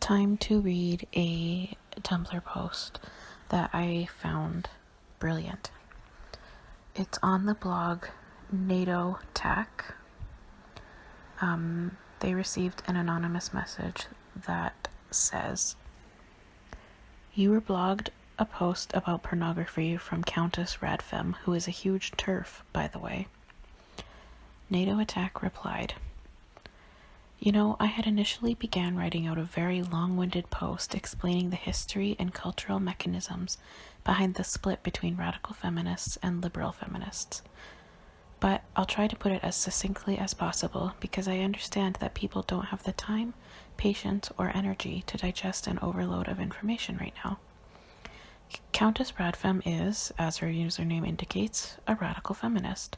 time to read a Tumblr post that I found brilliant. It's on the blog NATO TAC. They received an anonymous message that says, "You were blogged a post about pornography from Countess Radfem, who is a huge TERF, by the way." NATO Attack replied, "You know, I had initially began writing out a very long-winded post explaining the history and cultural mechanisms behind the split between radical feminists and liberal feminists. But I'll try to put it as succinctly as possible because I understand that people don't have the time, patience, or energy to digest an overload of information right now. Countess Radfem is, as her username indicates, a radical feminist.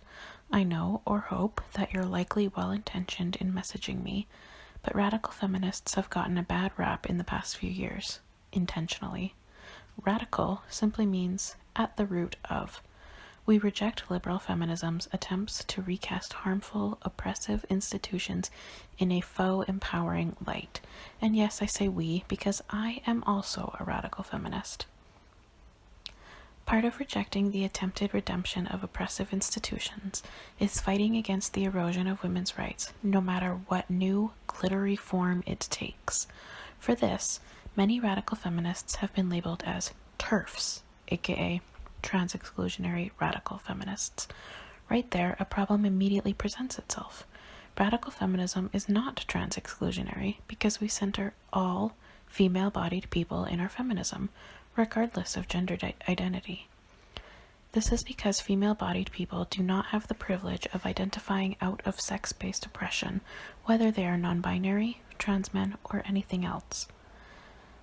I know, or hope, that you're likely well-intentioned in messaging me, but radical feminists have gotten a bad rap in the past few years, intentionally. Radical simply means at the root of. We reject liberal feminism's attempts to recast harmful, oppressive institutions in a faux empowering light. And yes, I say we because I am also a radical feminist. Part of rejecting the attempted redemption of oppressive institutions is fighting against the erosion of women's rights, no matter what new, glittery form it takes. For this, many radical feminists have been labeled as TERFs, aka trans-exclusionary radical feminists. Right there, a problem immediately presents itself. Radical feminism is not trans-exclusionary because we center all female-bodied people in our feminism, regardless of gender identity. This is because female-bodied people do not have the privilege of identifying out of sex-based oppression, whether they are non-binary, trans men, or anything else.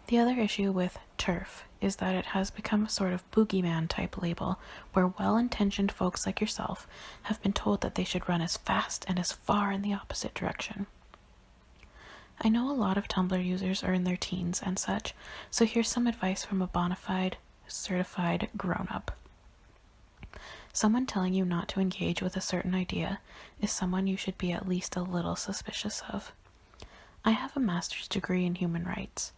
The other issue with TERF is that it has become a sort of boogeyman-type label where well-intentioned folks like yourself have been told that they should run as fast and as far in the opposite direction. I know a lot of Tumblr users are in their teens and such, so here's some advice from a bona fide, certified grown-up. Someone telling you not to engage with a certain idea is someone you should be at least a little suspicious of. I have a master's degree in human rights.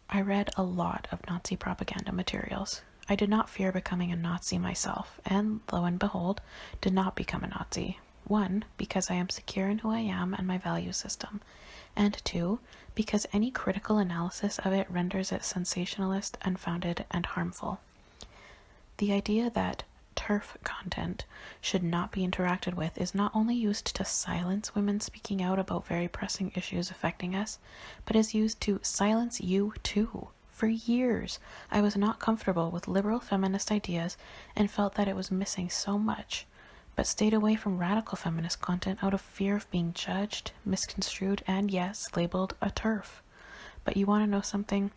I read a lot of Nazi propaganda materials. I did not fear becoming a Nazi myself, and lo and behold, did not become a Nazi. 1, because I am secure in who I am and my value system, and 2, because any critical analysis of it renders it sensationalist, unfounded, and harmful. The idea that TERF content should not be interacted with is not only used to silence women speaking out about very pressing issues affecting us, but is used to silence you too. For years, I was not comfortable with liberal feminist ideas and felt that it was missing so much, but stayed away from radical feminist content out of fear of being judged, misconstrued, and yes, labeled a TERF. But you want to know something?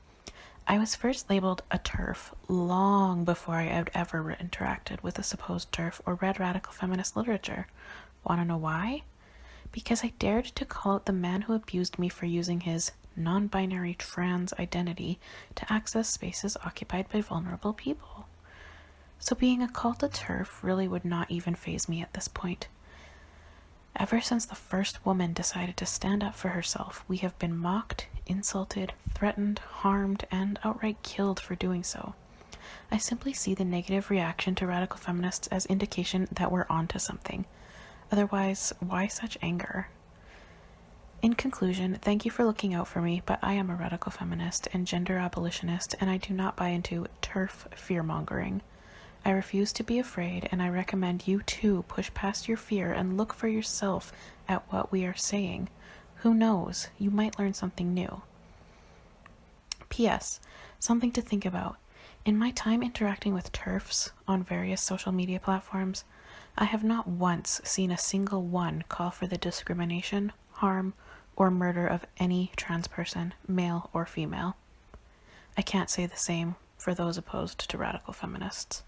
I was first labeled a TERF long before I had ever interacted with a supposed TERF or read radical feminist literature. Want to know why? Because I dared to call out the man who abused me for using his non-binary trans identity to access spaces occupied by vulnerable people. So being a called a TERF really would not even faze me at this point. Ever since the first woman decided to stand up for herself, we have been mocked, insulted, threatened, harmed, and outright killed for doing so. I simply see the negative reaction to radical feminists as indication that we're onto something. Otherwise, why such anger? In conclusion, thank you for looking out for me, but I am a radical feminist and gender abolitionist, and I do not buy into TERF fear-mongering. I refuse to be afraid, and I recommend you too push past your fear and look for yourself at what we are saying. Who knows, you might learn something new. P.S. Something to think about. In my time interacting with TERFs on various social media platforms, I have not once seen a single one call for the discrimination, harm, or murder of any trans person, male or female. I can't say the same for those opposed to radical feminists.